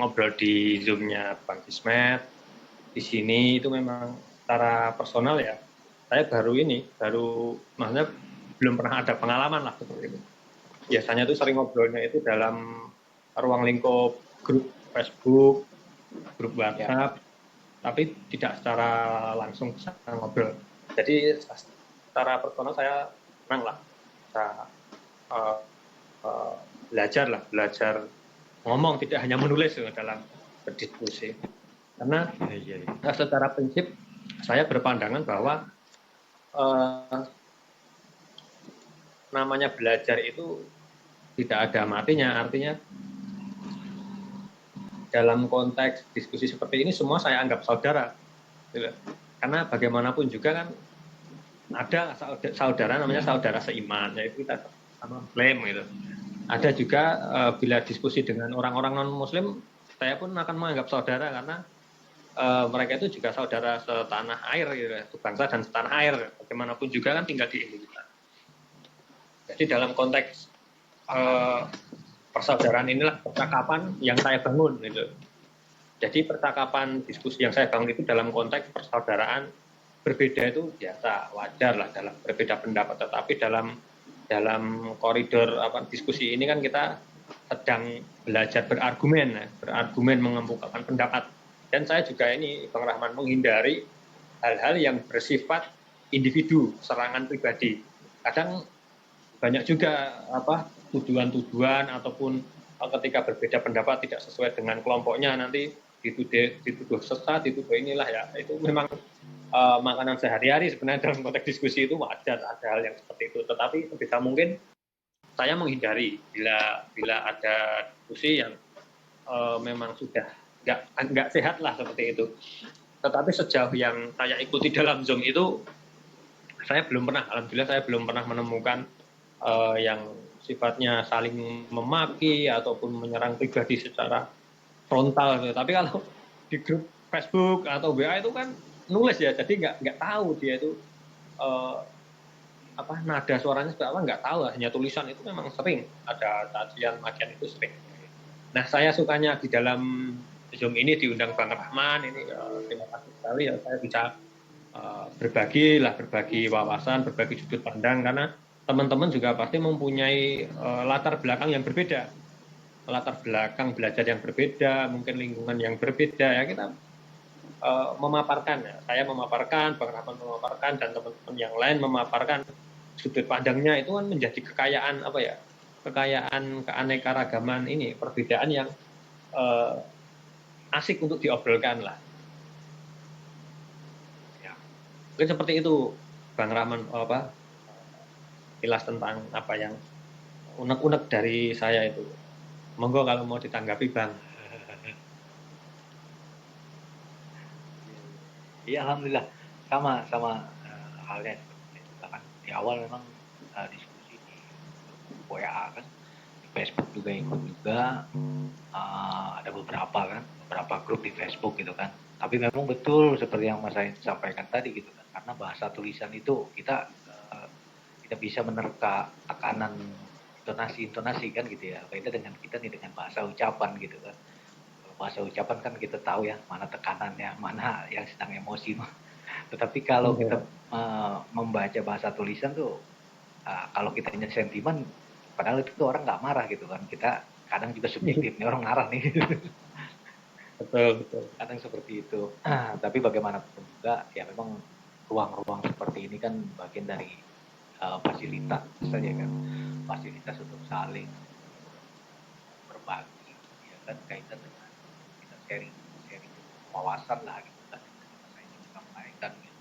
ngobrol di Zoom-nya Bang Kismet. Di sini itu memang secara personal ya, saya maksudnya belum pernah ada pengalaman lah seperti itu. Biasanya tuh sering ngobrolnya itu dalam ruang lingkup grup Facebook, grup WhatsApp, tapi tidak secara langsung bisa ngobrol. Jadi secara personal saya senang lah, bisa belajar ngomong, tidak hanya menulis dalam berdiskusi. Karena secara prinsip saya berpandangan bahwa namanya belajar itu tidak ada matinya. Artinya dalam konteks diskusi seperti ini semua saya anggap saudara. Karena bagaimanapun juga kan ada saudara namanya saudara seiman, yaitu kita sama Muslim gitu. Ada juga bila diskusi dengan orang-orang non-Muslim, saya pun akan menganggap saudara karena mereka itu juga saudara setanah air, gitu, bangsa dan setanah air. Bagaimanapun juga kan tinggal di Indonesia. Jadi dalam konteks persaudaraan inilah percakapan yang saya bangun, gitu. Jadi percakapan diskusi yang saya bangun itu dalam konteks persaudaraan berbeda itu biasa, wajar lah dalam berbeda pendapat. Tetapi dalam koridor diskusi ini kan kita sedang belajar berargumen mengemukakan pendapat. Dan saya juga ini Bang Rahman menghindari hal-hal yang bersifat individu, serangan pribadi. Kadang banyak juga tuduhan-tuduhan ataupun ketika berbeda pendapat tidak sesuai dengan kelompoknya nanti dituduh sesat, dituduh inilah ya. Itu memang makanan sehari-hari sebenarnya dalam konteks diskusi itu wajar ada hal yang seperti itu. Tetapi sebisa mungkin saya menghindari bila ada diskusi yang memang sudah nggak sehat lah seperti itu. Tetapi sejauh yang saya ikuti dalam Zoom itu, alhamdulillah saya belum pernah menemukan yang sifatnya saling memaki ataupun menyerang pribadi secara frontal. Tapi kalau di grup Facebook atau WA itu kan nulis ya, jadi nggak tahu dia itu nada suaranya seperti apa, nggak tahu, hanya tulisan. Itu memang sering ada cacian makian, itu sering. Nah, saya sukanya di dalam Zoom ini diundang Bang Rahman ini, terima kasih sekali ya, saya bisa berbagi wawasan, berbagi sudut pandang, karena teman-teman juga pasti mempunyai latar belakang yang berbeda, latar belakang belajar yang berbeda, mungkin lingkungan yang berbeda ya. Kita memaparkan ya, saya memaparkan, Bang Rahman memaparkan, dan teman-teman yang lain memaparkan sudut pandangnya. Itu kan menjadi kekayaan keanekaragaman ini, perbedaan yang asik untuk diobrolkan lah. Ya, mungkin seperti itu Bang Rahman, kilas tentang apa yang unek-unek dari saya itu. Monggo kalau mau ditanggapi Bang. Iya, alhamdulillah sama halnya seperti itu kan. Di awal memang diskusi di WA kan, di Facebook juga ikut juga, ada beberapa grup di Facebook gitu kan. Tapi memang betul seperti yang Mas Said sampaikan tadi gitu kan, karena bahasa tulisan itu kita tidak bisa menerka tekanan intonasi kan gitu ya. Beda dengan kita nih dengan bahasa ucapan gitu kan. Bahasa ucapan kan kita tahu ya mana tekanannya, mana yang sedang emosi. Tetapi kalau kita membaca bahasa tulisan tuh, kalau kita hanya sentimen, padahal itu tuh orang nggak marah gitu kan. Kita kadang juga subjektif nih, orang marah nih. Betul. Kadang seperti itu. Tapi bagaimanapun juga ya memang ruang-ruang seperti ini kan bagian dari fasilitas saja kan. Fasilitas untuk saling berbagi, ya kan, kaitan dengan kita sharing wawasan lah gitu kan, saya juga sampaikan gitu.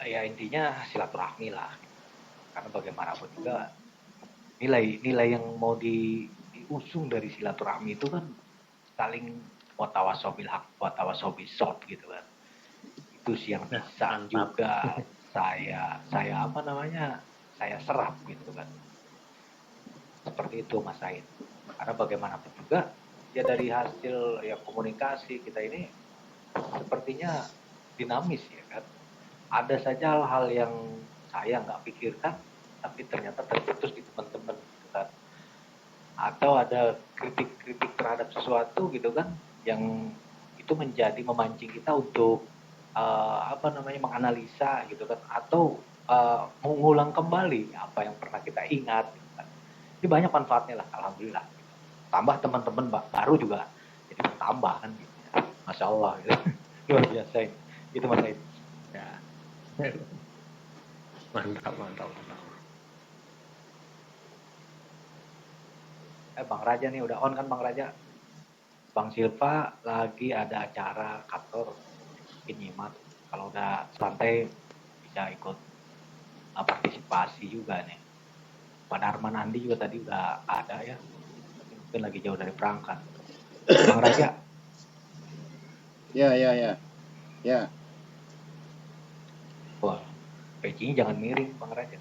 Ya intinya silaturahmi lah gitu. Karena bagaimanapun juga nilai yang mau diusung dari silaturahmi itu kan saling watawasobil hak watawasobil sod gitu kan. Itu sih yang bisa juga saya serap gitu kan. Seperti itu Mas Said. Karena bagaimanapun juga ya dari hasil ya komunikasi kita ini sepertinya dinamis ya kan. Ada saja hal-hal yang saya nggak pikirkan tapi ternyata tercetus di teman-teman gitu kan. atau ada kritik-kritik terhadap sesuatu gitu kan, yang itu menjadi memancing kita untuk menganalisa gitu kan, atau mengulang kembali apa yang pernah kita ingat gitu kan. Ini banyak manfaatnya lah, alhamdulillah. Tambah teman-teman baru juga jadi bertambah kan gitu ya. Masya Allah gitu. Luar biasa ini. Itu Mas Said. Ya. Mantap. Bang Raja nih udah on kan Bang Raja? Bang Silva lagi ada acara kantor, mungkin nyimak. Kalau udah santai bisa ikut partisipasi juga nih. Pak Darman Andi juga tadi udah ada ya. Mungkin lagi jauh dari perangkat. Bang Raja. Ya. Wah, pecinya jangan miring Bang Raja.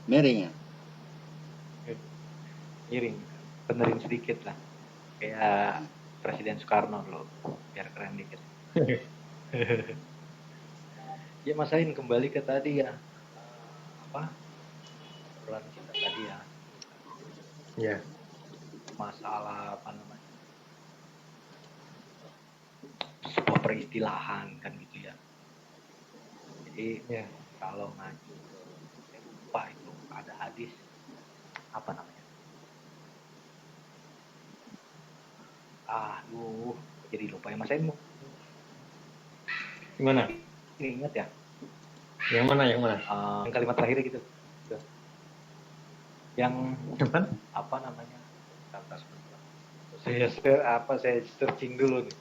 Miring ya? Miring. Benerin sedikit lah. Kayak Presiden Soekarno dulu. Biar keren dikit. Ya Mas Ain kembali ke tadi ya. Obrolan kita tadi ya. Ya. Masalah apa namanya? Sebuah peristilahan kan gitu ya. Jadi Ya. kalau ngaji saya lupa itu ada hadis apa namanya? Jadi lupa ya Mas Ain. Gimana? Ini ingat ya? Yang mana? Yang kalimat terakhir gitu. Yang apa namanya? Saya searching dulu nih.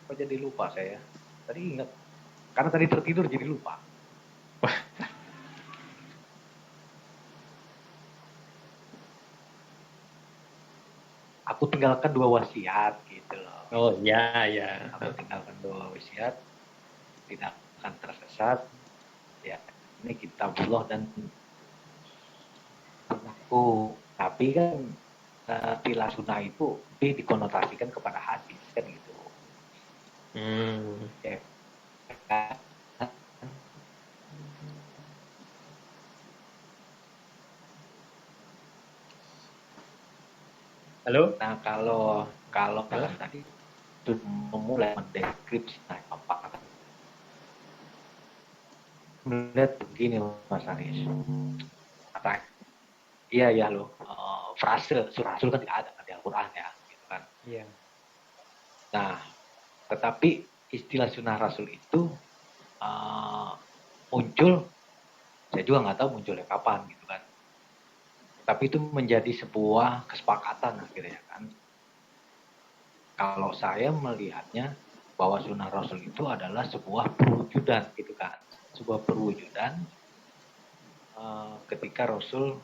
Kok jadi lupa saya? Tadi ingat. Karena tadi tertidur jadi lupa. Aku tinggalkan 2 wasiat gitu loh. Oh ya. Aku tinggalkan 2 wasiat, tidak akan tersesat. Ya, ini kitabullah dan aku. Tapi kan tilah sunnah itu dikonotasikan kepada hadis kan gitu. Ya. Halo? Nah kalau tadi itu memulai mendeskripsi apa melihat begini Mas Aris, iya loh, frase rasul kan tidak ada di Al-Quran ya gitu kan. Iya. Nah tetapi istilah sunnah rasul itu muncul, saya juga nggak tahu munculnya kapan gitu kan, tapi itu menjadi sebuah kesepakatan akhirnya kan. Kalau saya melihatnya bahwa sunnah rasul itu adalah sebuah perwujudan gitu kan, sebuah perwujudan ketika Rasul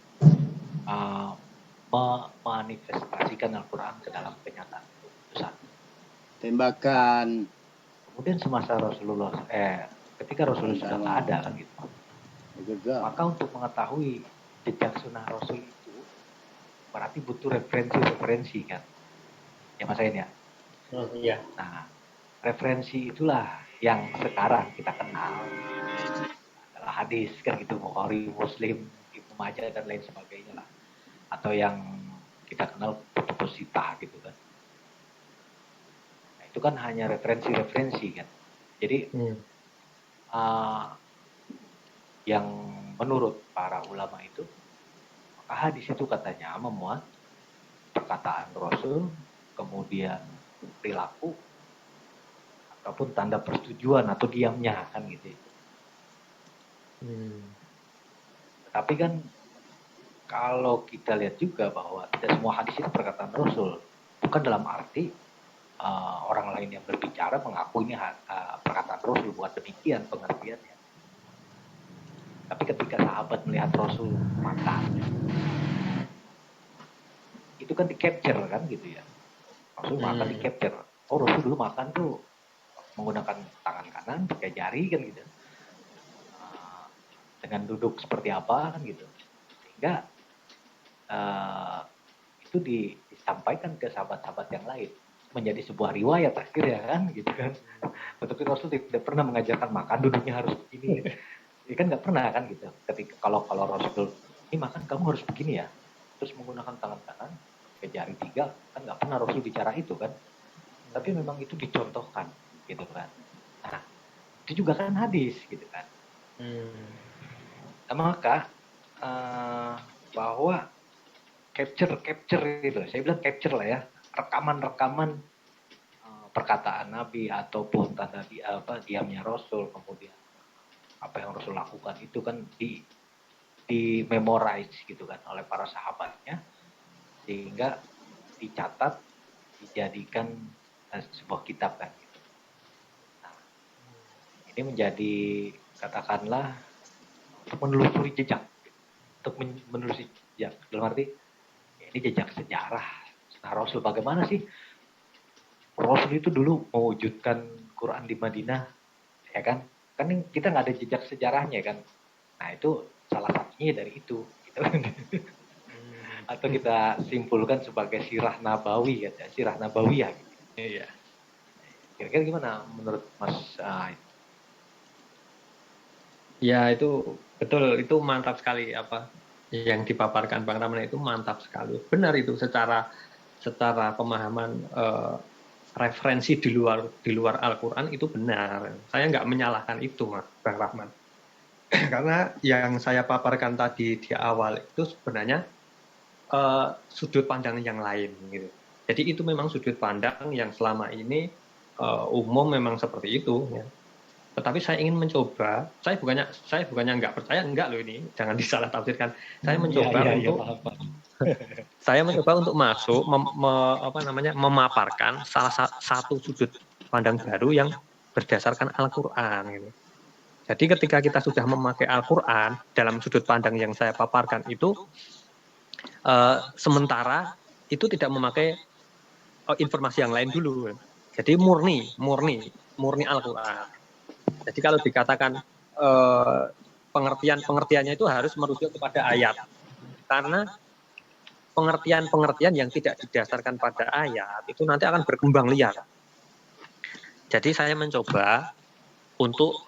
memanifestasikan Al-Quran ke dalam kenyataan keputusan. Tembakan. Kemudian semasa Rasulullah, ketika Rasulullah sudah nggak ada kan gitu, maka untuk mengetahui jejak sunnah Rasul itu berarti butuh referensi kan, ya Mas Ain ya. Iya. Nah, referensi itulah yang sekarang kita kenal adalah hadis kan gitu, Bukhari, Muslim, Ibnu Majah dan lain sebagainya lah, atau yang kita kenal kutubus sitah gitu kan. Nah, itu kan hanya referensi kan. Jadi yang menurut para ulama itu, maka hadis itu katanya memuat perkataan Rasul, kemudian perilaku ataupun tanda persetujuan atau diamnya kan gitu. Tapi kan kalau kita lihat juga bahwa tidak semua hadis itu perkataan Rasul, bukan dalam arti orang lain yang berbicara mengaku ini perkataan Rasul, bukan demikian pengertiannya. Tapi ketika sahabat melihat Rasul makan, itu kan di-capture kan gitu ya. Rasul makan di-capture. Oh Rasul dulu makan tuh menggunakan tangan kanan, pakai jari kan gitu. Dengan duduk seperti apa kan gitu. Sehingga itu disampaikan ke sahabat-sahabat yang lain. Menjadi sebuah riwayat akhirnya kan gitu kan. Tetapi Rasul tidak pernah mengajarkan makan duduknya harus begini. Ya kan nggak pernah kan gitu. Ketika kalau Rasul ini makan kamu harus begini ya, terus menggunakan tangan kanan, ke jari 3, kan nggak pernah Rasul bicara itu kan. Tapi memang itu dicontohkan gitu kan. Nah, itu juga kan hadis gitu kan. Nah, maka bahwa capture itu, saya bilang capture lah ya, rekaman perkataan Nabi ataupun tanda diamnya Rasul, kemudian apa yang Rasul lakukan itu kan di memorize gitu kan oleh para sahabatnya, sehingga dicatat, dijadikan sebuah kitab kan. Nah, ini menjadi katakanlah untuk menelusuri jejak, dalam arti ya ini jejak sejarah. Nah, Rasul bagaimana sih Rasul itu dulu mewujudkan Quran di Madinah, ya kan? Kan kita nggak ada jejak sejarahnya kan. Nah itu salah satunya dari itu. Gitu. Atau kita simpulkan sebagai sirah nabawi, ya, sirah nabawiyah. Gitu. Iya. Kira-kira gimana menurut Mas? Ya itu betul, itu mantap sekali apa yang dipaparkan Bang Ramlan itu mantap sekali. Benar itu secara pemahaman referensi di luar Al-Quran itu benar. Saya nggak menyalahkan itu, Mas Bang Rahman. Karena yang saya paparkan tadi di awal itu sebenarnya sudut pandang yang lain gitu. Jadi itu memang sudut pandang yang selama ini umum memang seperti itu ya. Tetapi saya ingin mencoba, saya bukannya nggak percaya, enggak loh ini, jangan disalah tafsirkan. Saya mencoba saya mencoba untuk masuk memaparkan salah satu sudut pandang baru yang berdasarkan Al-Qur'an gitu. Jadi ketika kita sudah memakai Al-Qur'an dalam sudut pandang yang saya paparkan itu sementara itu tidak memakai informasi yang lain dulu. Jadi murni Al-Qur'an. Jadi kalau dikatakan pengertiannya itu harus merujuk kepada ayat. Karena pengertian yang tidak didasarkan pada ayat itu nanti akan berkembang liar. Jadi saya mencoba untuk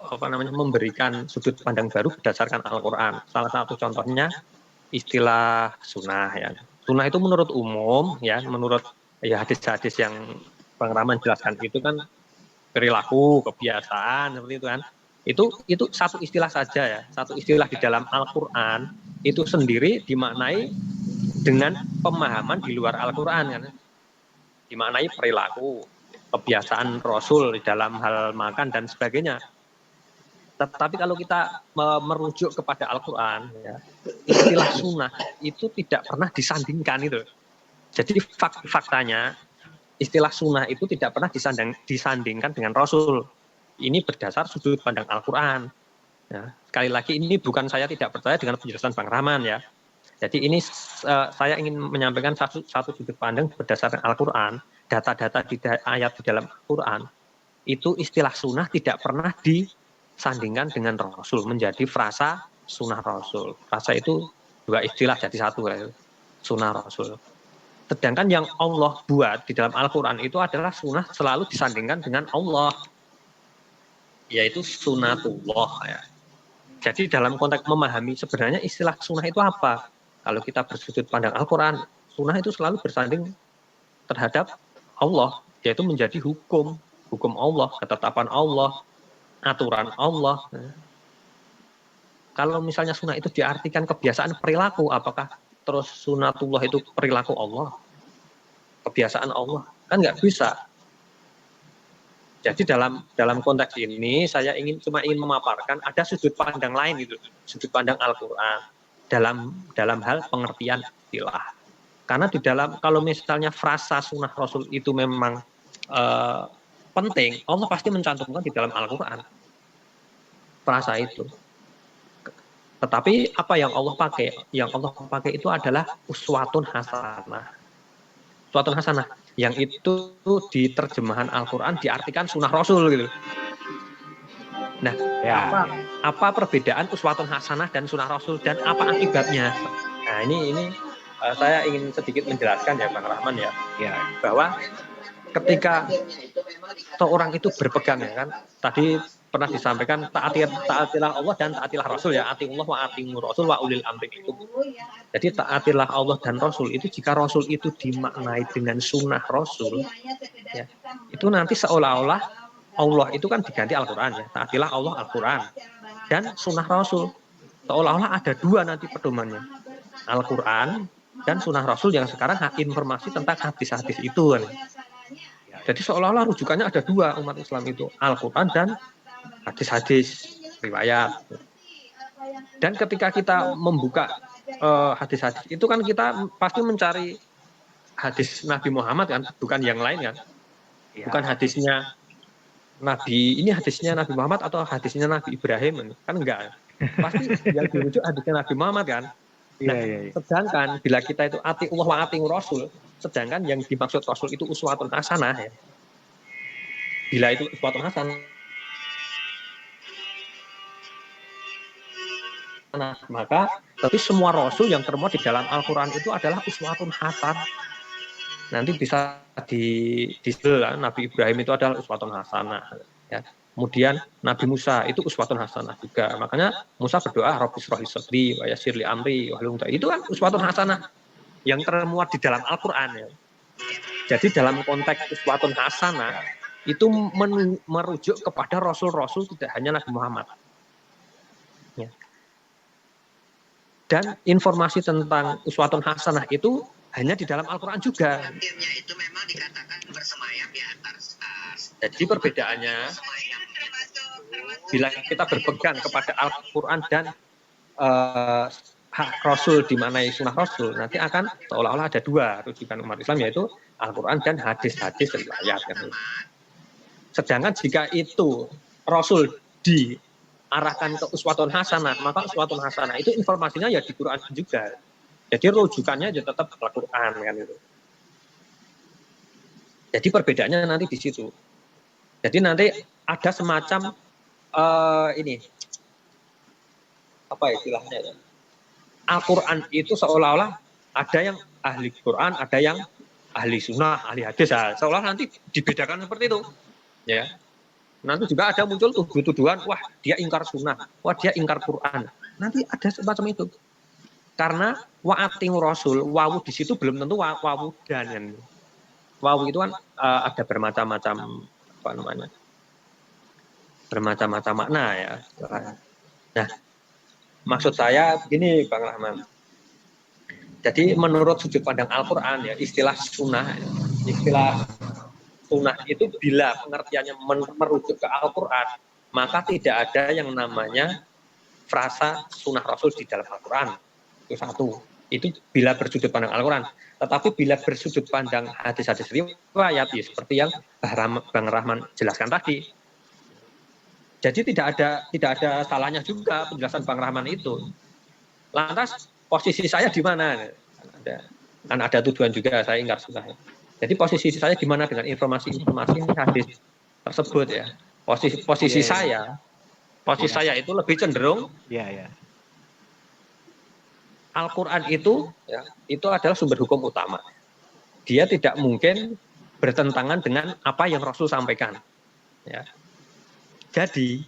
memberikan sudut pandang baru berdasarkan Al-Qur'an. Salah satu contohnya istilah sunnah ya. Sunnah itu menurut umum ya, menurut ya hadis-hadis yang Bang Rahman jelaskan itu kan perilaku, kebiasaan seperti itu kan. Itu satu istilah saja ya, satu istilah di dalam Al-Qur'an itu sendiri dimaknai dengan pemahaman di luar Al-Qur'an kan. Dimaknai perilaku, kebiasaan Rasul di dalam hal makan dan sebagainya. Tetapi kalau kita merujuk kepada Al-Quran, ya, istilah sunnah itu tidak pernah disandingkan itu. Jadi faktanya istilah sunnah itu tidak pernah disandingkan dengan Rasul. Ini berdasar sudut pandang Al-Quran. Ya, sekali lagi ini bukan saya tidak percaya dengan penjelasan Bang Rahman ya. Jadi ini saya ingin menyampaikan satu sudut pandang berdasarkan Al-Quran. Data-data di ayat di dalam Al-Quran itu istilah sunnah tidak pernah disandingkan dengan Rasul, menjadi frasa sunnah Rasul. Frasa itu dua istilah jadi satu ya, sunnah Rasul. Sedangkan yang Allah buat di dalam Al-Quran itu adalah sunnah selalu disandingkan dengan Allah, yaitu sunnatullah ya. Jadi dalam konteks memahami sebenarnya istilah sunnah itu apa? Kalau kita bersudut pandang Al-Quran, sunnah itu selalu bersanding terhadap Allah, yaitu menjadi hukum Allah, ketetapan Allah, aturan Allah. Kalau misalnya sunnah itu diartikan kebiasaan perilaku, apakah terus sunnatullah itu perilaku Allah, kebiasaan Allah? Kan nggak bisa. Jadi dalam konteks ini saya cuma ingin memaparkan ada sudut pandang lain itu, sudut pandang Al-Quran dalam hal pengertian istilah. Karena di dalam kalau misalnya frasa sunnah Rasul itu memang penting, Allah pasti mencantumkan di dalam Al-Quran frasa itu. Tetapi apa yang Allah pakai? Yang Allah pakai itu adalah uswatun hasanah. Uswatun hasanah yang itu di terjemahan Al-Quran diartikan sunnah Rasul gitu. Nah, ya. Apa perbedaan uswatun hasanah dan sunnah Rasul dan apa akibatnya? Nah, ini saya ingin sedikit menjelaskan ya Bang Rahman ya, bahwa ketika seorang itu berpegang ya kan, tadi pernah disampaikan taatilah Allah dan taatilah Rasul ya, atiullah wa atimur Rasul wa ulil amri itu. Jadi taatilah Allah dan Rasul itu jika Rasul itu dimaknai dengan sunnah Rasul, ya, itu nanti seolah-olah Allah itu kan diganti Al-Quran ya, taatilah Allah Al-Quran dan sunnah Rasul. Seolah-olah ada dua nanti pedomannya, Al-Quran dan sunnah Rasul yang sekarang informasi tentang hadis-hadis itu kan. Jadi seolah-olah rujukannya ada dua umat Islam itu, Al-Quran dan hadis-hadis riwayat. Dan ketika kita membuka hadis-hadis itu kan kita pasti mencari hadis Nabi Muhammad kan, bukan yang lain kan. Bukan hadisnya Nabi, ini hadisnya Nabi Muhammad atau hadisnya Nabi Ibrahim kan enggak. Pasti yang dirujuk hadisnya Nabi Muhammad kan. Nah, sedangkan bila kita itu atiullah wa atimur Rasul, sedangkan yang dimaksud Rasul itu uswatun hasanah ya. Bila itu uswatun hasanah, maka tapi semua Rasul yang termuat di dalam Al-Quran itu adalah uswatun hasan. Nanti bisa disebut Nabi Ibrahim itu adalah uswatun hasanah ya. Kemudian Nabi Musa itu uswatun hasanah juga. Makanya Musa berdoa Rabbi shrahli sadri wa yassir li amri wahlul 'uqdatam. Itu kan uswatun hasanah yang termuat di dalam Al-Qur'an ya. Jadi dalam konteks uswatun hasanah itu merujuk kepada rasul-rasul, tidak hanya Nabi Muhammad. Ya. Dan informasi tentang uswatun hasanah itu hanya di dalam Al-Quran juga. Itu memang dikatakan bersemayam di atas. Jadi perbedaannya, bila kita berpegang kepada Al-Quran dan hak Rasul dimanai sunnah Rasul, nanti akan seolah-olah ada dua rujukan umat Islam, yaitu Al-Quran dan hadis-hadis riwayat. Sedangkan jika itu Rasul diarahkan ke uswatun hasanah, maka uswatun hasanah itu informasinya ya di Quran juga. Jadi rujukannya ya tetap Al-Quran kan itu. Jadi perbedaannya nanti di situ. Jadi nanti ada semacam ini apa istilahnya ya? Al-Quran itu seolah-olah ada yang ahli Quran, ada yang ahli sunnah, ahli hadis. Seolah nanti dibedakan seperti itu. Ya. Nanti juga ada muncul tuduhan, wah dia ingkar sunnah, wah dia ingkar Quran. Nanti ada semacam itu. Karena wa'atiu Rasul, wawu di situ belum tentu wawu dan. Wawu itu kan ada bermacam-macam apa namanya? Bermacam-macam makna ya. Nah, maksud saya begini Bang Rahman. Jadi menurut sudut pandang Al-Quran ya, istilah sunnah itu bila pengertiannya merujuk ke Al-Quran, maka tidak ada yang namanya frasa sunnah Rasul di dalam Al-Quran. Itu satu. Itu bila bersudut pandang Al-Quran. Tetapi bila bersudut pandang hadis-hadis riwayat, ya, seperti yang Bang Rahman jelaskan tadi. Jadi tidak ada salahnya juga penjelasan Bang Rahman itu. Lantas posisi saya di mana? Kan ada tuduhan juga saya ingkar sunnah. Jadi posisi saya di mana dengan informasi hadis tersebut ya. Posisi saya itu lebih cenderung Al-Quran itu ya, itu adalah sumber hukum utama. Dia tidak mungkin bertentangan dengan apa yang Rasul sampaikan. Ya. Jadi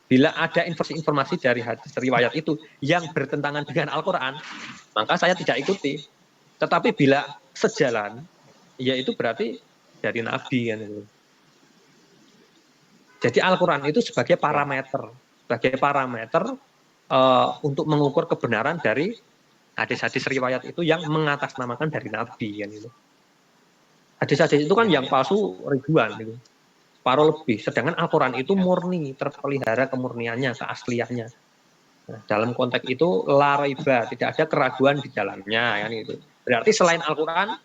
bila ada informasi dari hadis riwayat itu yang bertentangan dengan Al-Quran, maka saya tidak ikuti. Tetapi bila sejalan, ya itu berarti dari Nabi kan itu. Jadi Al-Quran itu sebagai parameter untuk mengukur kebenaran dari hadis-hadis riwayat itu yang mengatasnamakan dari Nabi kan itu. Hadis-hadis itu kan yang palsu ribuan gitu. Separuh lebih. Sedangkan Al-Quran itu murni, terpelihara kemurniannya, keasliannya. Nah, dalam konteks itu la raiba, tidak ada keraguan di dalamnya kan itu. Berarti selain Al-Quran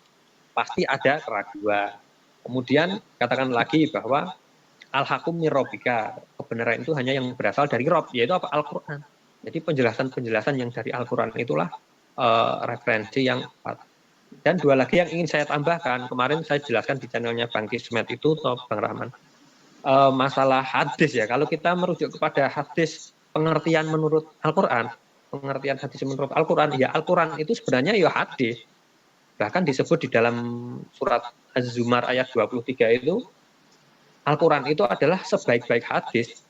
pasti ada keraguan. Kemudian katakan lagi bahwa al-hakum mir rabbika, kebenaran itu hanya yang berasal dari Rabb, yaitu apa? Al-Quran. Jadi penjelasan-penjelasan yang dari Al-Quran itulah referensi yang tepat. Dan dua lagi yang ingin saya tambahkan, kemarin saya jelaskan di channelnya Bang Kismet itu, atau Bang Rahman, masalah hadis ya. Kalau kita merujuk kepada hadis pengertian menurut Al-Quran, pengertian hadis menurut Al-Quran, ya Al-Quran itu sebenarnya ya hadis. Bahkan disebut di dalam surat Az-Zumar ayat 23 itu, Al-Quran itu adalah sebaik-baik hadis.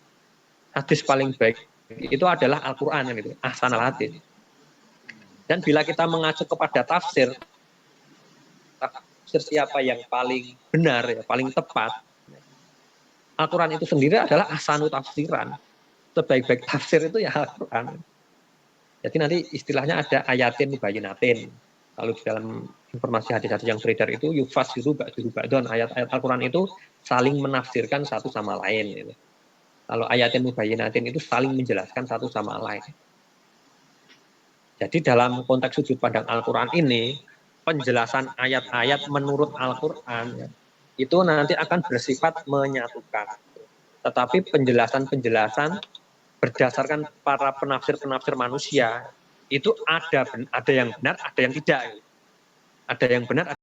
Hadis paling baik itu adalah Al-Quran, gitu, ahsanal hadis. Dan bila kita mengacu kepada tafsir siapa yang paling benar, ya, paling tepat, Al-Quran itu sendiri adalah ahsanu tafsiran. Sebaik-baik tafsir itu ya Al-Quran. Jadi nanti istilahnya ada ayatin mubayyinatin. Lalu di dalam informasi hadis-hadis yang beredar itu yufasiru ba'duhu ba'dun, ayat-ayat Al-Quran itu saling menafsirkan satu sama lain. Gitu. Kalau ayatin mubayyinatin itu saling menjelaskan satu sama lain. Jadi dalam konteks sudut pandang Al-Quran ini, penjelasan ayat-ayat menurut Al-Quran itu nanti akan bersifat menyatukan. Tetapi penjelasan-penjelasan berdasarkan para penafsir-penafsir manusia itu ada yang benar, ada yang tidak. Ada yang benar,